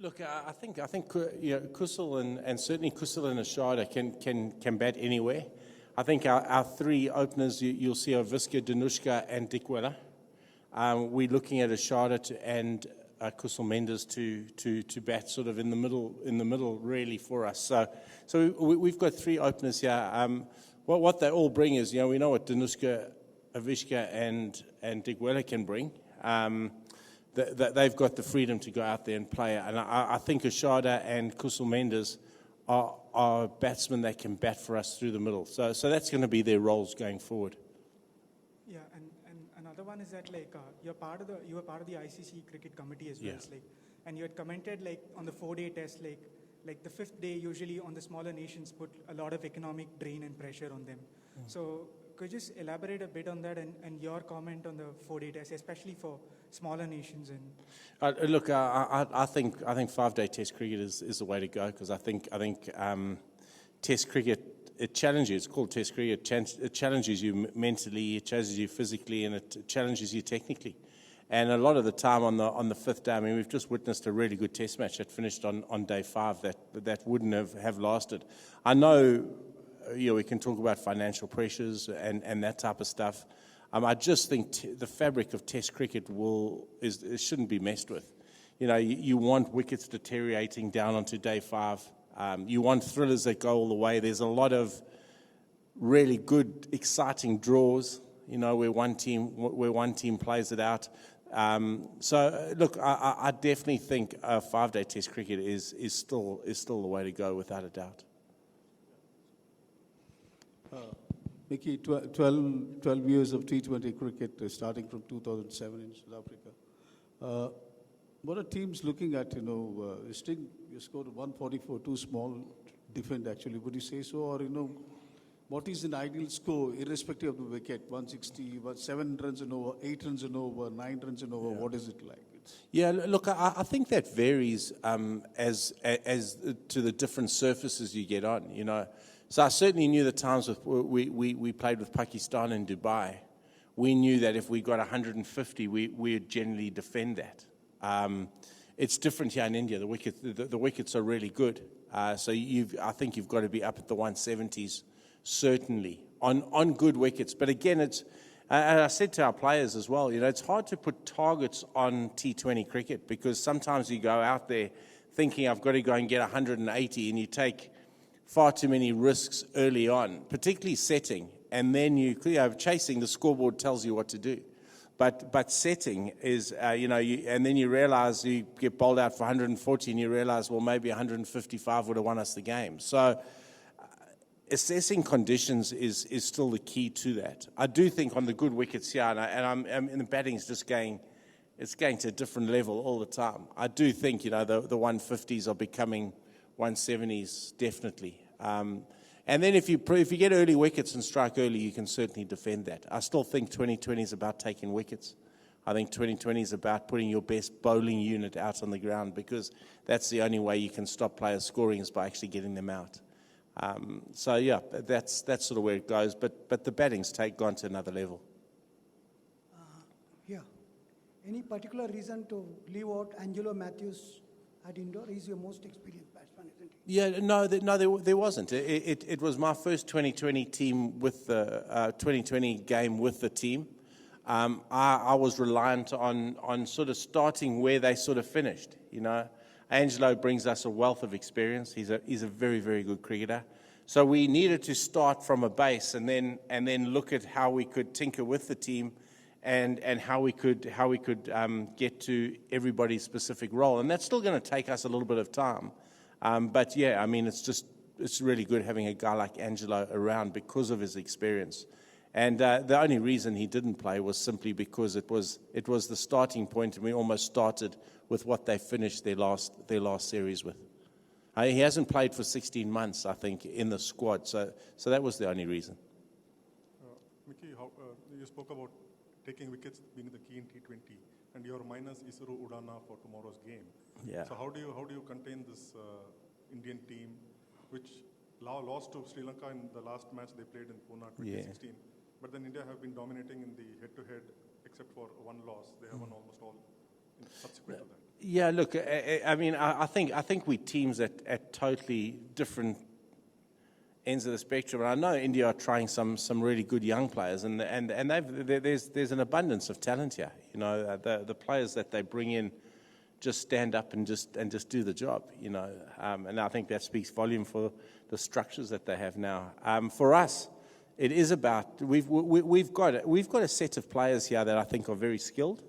Look, I think Kusal and certainly Kusal and Ashada can bat anywhere. I think our three openers you'll see are Viska, Danushka, and Dikwela. We're looking at Ashada and Kusal Mendes to bat sort of in the middle really for us. So we've got three openers here. What they all bring is, we know what Danushka, Avishka, and Dikwela can bring. They've got the freedom to go out there and play. And I think Ashada and Kusal Mendes are batsmen that can bat for us through the middle. So that's going to be their roles going forward. Yeah, and another one is that you were part of the ICC cricket committee as well. Yeah. And you had commented on the 4-day test, like the fifth day usually on the smaller nations put a lot of economic drain and pressure on them. So could you just elaborate a bit on that and your comment on the 4-day test, especially for smaller nations? And look, I think 5-day Test cricket is the way to go, because I think Test cricket, it challenges you. It's called Test cricket. It challenges you mentally, it challenges you physically, and it challenges you technically. And a lot of the time on the fifth day, I mean, we've just witnessed a really good Test match that finished on day 5 that wouldn't have lasted. I know. We can talk about financial pressures and that type of stuff. I just think the fabric of Test cricket it shouldn't be messed with. You want wickets deteriorating down onto day 5. You want thrillers that go all the way. There's a lot of really good, exciting draws. Where one team plays it out. So look, I definitely think 5-day Test cricket is still the way to go, without a doubt. Mickey, 12 years of T20 cricket, starting from 2007 in South Africa. What are teams looking at? Sting, you scored 144, too small to defend actually. Would you say so? Or, what is an ideal score, irrespective of the wicket? 160, 7 runs and over, 8 runs and over, 9 runs and over. Yeah. What is it like? Yeah, look, I think that varies as to the different surfaces you get on, So I certainly knew the times we played with Pakistan in Dubai. We knew that if we got 150, we would generally defend that. It's different here in India. The wickets are really good. So I think you've got to be up at the 170s, certainly, on good wickets. But again, and I said to our players as well, it's hard to put targets on T20 cricket, because sometimes you go out there thinking I've got to go and get 180, and you take far too many risks early on, particularly setting, and then chasing, the scoreboard tells you what to do. But setting is, and then you realize you get bowled out for 140, and you realize, well, maybe 155 would have won us the game. So assessing conditions is still the key to that. I do think on the good wickets here, and the batting is just going to a different level all the time. I do think, the 150s are becoming 170s, definitely. And then if you get early wickets and strike early, you can certainly defend that. I still think 2020 is about taking wickets. I think 2020 is about putting your best bowling unit out on the ground, because that's the only way you can stop players scoring, is by actually getting them out. So yeah, that's sort of where it goes. But the batting's gone to another level. Yeah. Any particular reason to leave out Angelo Matthews at indoor? He's your most experienced batsman, isn't he? Yeah, no, there wasn't. It was my first 2020 team with the 2020 game with the team. I was reliant on sort of starting where they sort of finished. Angelo brings us a wealth of experience. He's a very, very good cricketer. So we needed to start from a base and then look at how we could tinker with the team and how we could get to everybody's specific role. And that's still going to take us a little bit of time. But yeah, I mean, it's really good having a guy like Angelo around because of his experience. And the only reason he didn't play was simply because it was the starting point, and we almost started with what they finished their last series with. He hasn't played for 16 months, I think, in the squad. So that was the only reason. Mickey, you spoke about taking wickets being the key in T20, and your minus Isuru Udana for tomorrow's game. Yeah. So how do you contain this Indian team, which lost to Sri Lanka in the last match they played in Pune 2016? Yeah. But then India have been dominating in the head-to-head, except for one loss. They have won almost all subsequent to that? Yeah, look, I mean, I think we teams at totally different ends of the spectrum. And I know India are trying some really good young players, and there's an abundance of talent here. You know, the players that they bring in just stand up and just do the job. You know, and I think that speaks volume for the structures that they have now. For us, it is about we've got a set of players here that I think are very skilled.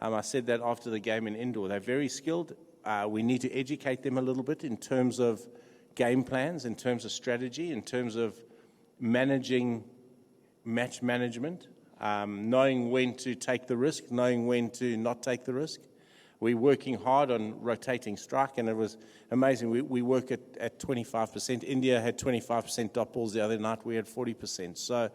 I said that after the game in Indore. They're very skilled. We need to educate them a little bit in terms of game plans, in terms of strategy, in terms of managing match management, knowing when to take the risk, knowing when to not take the risk. We're working hard on rotating strike, and it was amazing. We work at 25%. India had 25% dot balls the other night. We had 40%. So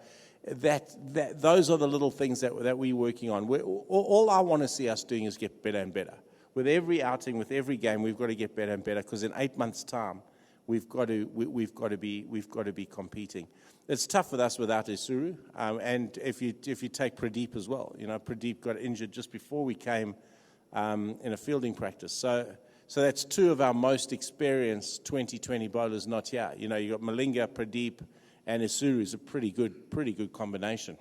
those are the little things that we're working on. All I want to see us doing is get better and better. With every outing, with every game, we've got to get better and better, because in 8 months' time, we've got to be competing. It's tough with us without Isuru, and if you take Pradeep as well, you know, Pradeep got injured just before we came in a fielding practice. So that's two of our most experienced 2020 bowlers not here. You know, you got Malinga, Pradeep, and Isuru is a pretty good combination.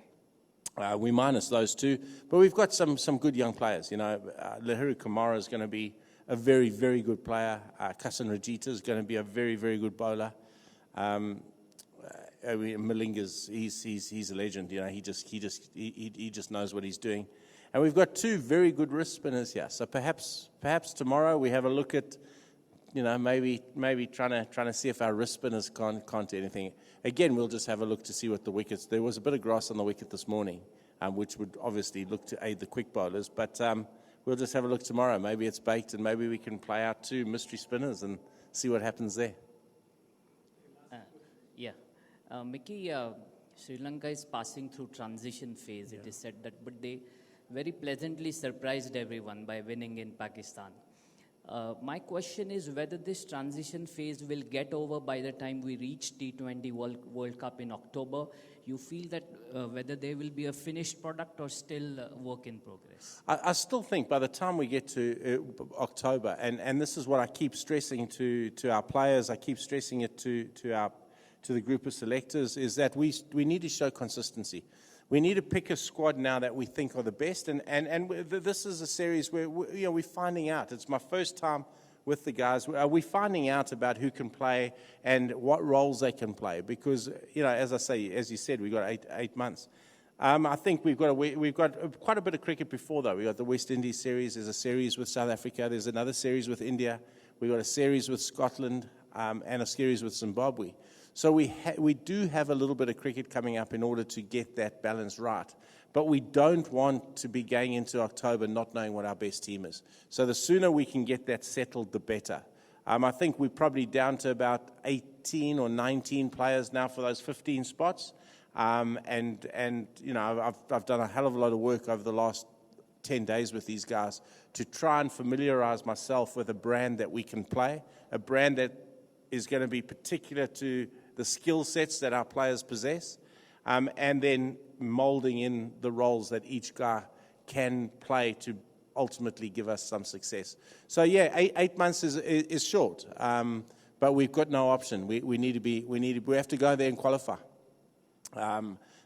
We minus those two, but we've got some good young players. You know, Lahiru Kumara is going to be a very, very good player. Kasan Rajita is going to be a very, very good bowler. Malinga's he's a legend. You know, he just knows what he's doing. And we've got two very good wrist spinners here. So perhaps tomorrow we have a look at, you know, maybe trying to see if our wrist spinners can't do anything. Again, we'll just have a look to see what the wickets. There was a bit of grass on the wicket this morning, which would obviously look to aid the quick bowlers. But we'll just have a look tomorrow. Maybe it's baked, and maybe we can play out two mystery spinners and see what happens there. Mickey, Sri Lanka is passing through transition phase. It is said that, but they very pleasantly surprised everyone by winning in Pakistan. My question is whether this transition phase will get over by the time we reach T20 World Cup in October. You feel that whether there will be a finished product or still work in progress? I still think by the time we get to October, and this is what I keep stressing to our players, I keep stressing it to the group of selectors, is that we need to show consistency. We need to pick a squad now that we think are the best, and this is a series where we're finding out. It's my first time with the guys. We're finding out about who can play and what roles they can play, because as you said, we've got eight months. I think we've got quite a bit of cricket before, though. We've got the West Indies series. There's a series with South Africa. There's another series with India. We've got a series with Scotland and a series with Zimbabwe. So we do have a little bit of cricket coming up in order to get that balance right. But we don't want to be going into October not knowing what our best team is. So the sooner we can get that settled, the better. I think we're probably down to about 18 or 19 players now for those 15 spots. I've done a hell of a lot of work over the last 10 days with these guys to try and familiarize myself with a brand that we can play, a brand that is going to be particular to the skill sets that our players possess, and then molding in the roles that each guy can play to ultimately give us some success. So yeah, eight months is short, but we've got no option. We have to go there and qualify.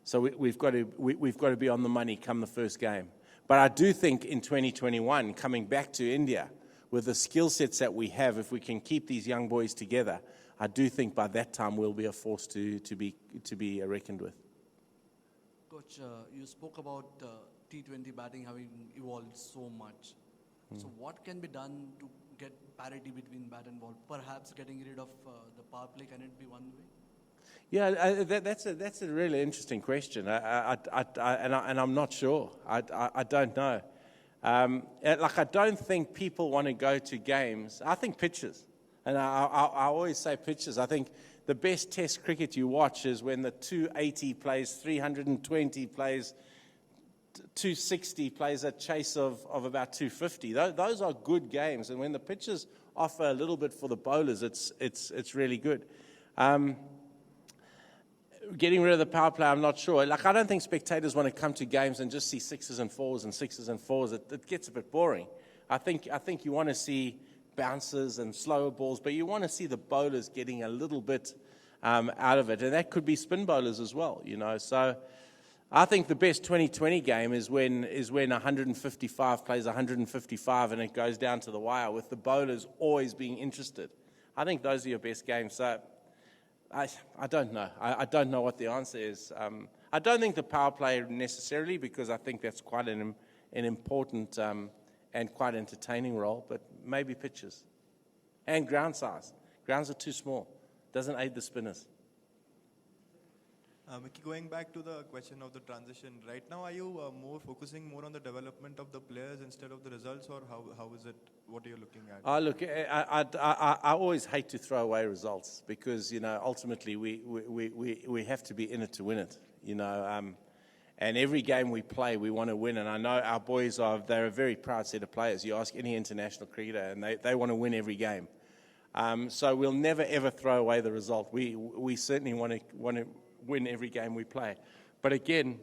So we've got to be on the money come the first game. But I do think in 2021, coming back to India, with the skill sets that we have, if we can keep these young boys together, I do think by that time we'll be a force to be reckoned with. Coach, you spoke about T20 batting having evolved so much. So what can be done to get parity between bat and ball? Perhaps getting rid of the power play, can it be one way? Yeah, that's a really interesting question, and I'm not sure. I don't know. I don't think people want to go to games. I think pitches. And I always say pitches. I think the best test cricket you watch is when the 280 plays 320, plays 260, plays a chase of about 250. Those are good games. And when the pitches offer a little bit for the bowlers, it's really good. Getting rid of the power play, I'm not sure. I don't think spectators want to come to games and just see sixes and fours and sixes and fours. It gets a bit boring. I think you want to see bounces and slower balls, but you want to see the bowlers getting a little bit out of it, and that could be spin bowlers as well, you know. So I think the best 2020 game is when 155 plays 155 and it goes down to the wire, with the bowlers always being interested. I think those are your best games. So I don't know. I don't know what the answer is. I don't think the power play necessarily, because I think that's quite an important and quite entertaining role, but maybe pitches. And ground size. Grounds are too small. Doesn't aid the spinners. Mickey, going back to the question of the transition, right now are you focusing more on the development of the players instead of the results, or how is it, what are you looking at? Look, I always hate to throw away results, because, you know, ultimately we have to be in it to win it, you know. And every game we play, we want to win. And I know our boys they're a very proud set of players. You ask any international cricketer, and they want to win every game. So we'll never, ever throw away the result. We certainly want to win every game we play. But again,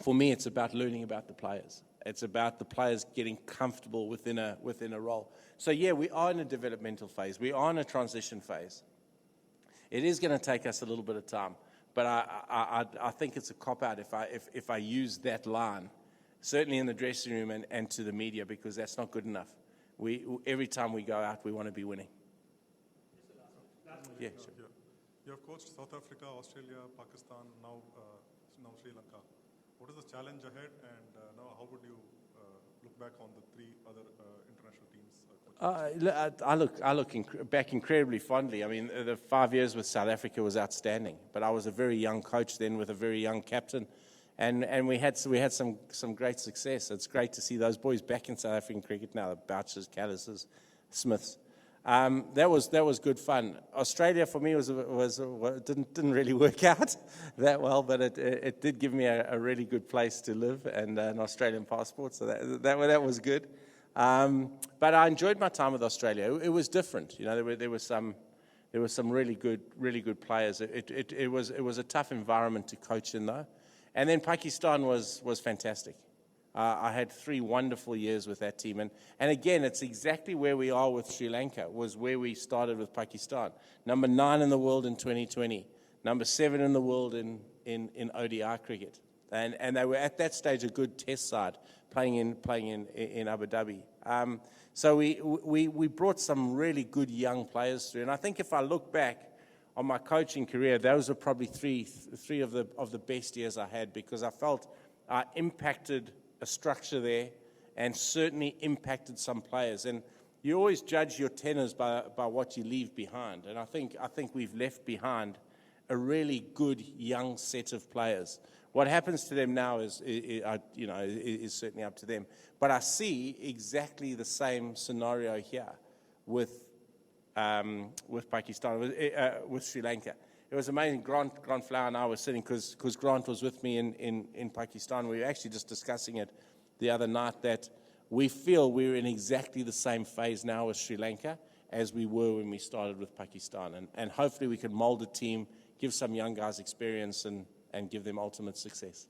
for me, it's about learning about the players. It's about the players getting comfortable within a role. So yeah, we are in a developmental phase. We are in a transition phase. It is going to take us a little bit of time. But I think it's a cop-out if I use that line, certainly in the dressing room and to the media, because that's not good enough. Every time we go out, we want to be winning. Yeah, sure. You have coached South Africa, Australia, Pakistan, now Sri Lanka. What is the challenge ahead, and now how would you look back on the three other international teams? I look back incredibly fondly. I mean, the 5 years with South Africa was outstanding, but I was a very young coach then with a very young captain, and we had some great success. It's great to see those boys back in South African cricket now, the Bouchers, Callises, Smiths. That was good fun. Australia for me didn't really work out that well, but it did give me a really good place to live and an Australian passport, so that was good. But I enjoyed my time with Australia. It was different, you know. There were some really good players. It was a tough environment to coach in, though. And then Pakistan was fantastic. I had 3 wonderful years with that team. And again, it's exactly where we are with Sri Lanka, was where we started with Pakistan. Number 9 in the world in 2020. Number 7 in the world in ODI cricket. And they were at that stage a good test side, playing in Abu Dhabi. So we brought some really good young players through. And I think if I look back on my coaching career, those are probably three of the best years I had, because I felt I impacted a structure there and certainly impacted some players. And you always judge your tenors by what you leave behind. And I think we've left behind a really good young set of players. What happens to them now is certainly up to them. But I see exactly the same scenario here with Pakistan, with Sri Lanka. It was amazing. Grant Flower and I were sitting, because Grant was with me in Pakistan. We were actually just discussing it the other night, that we feel we're in exactly the same phase now with Sri Lanka as we were when we started with Pakistan. And hopefully we can mold a team, give some young guys experience, and give them ultimate success.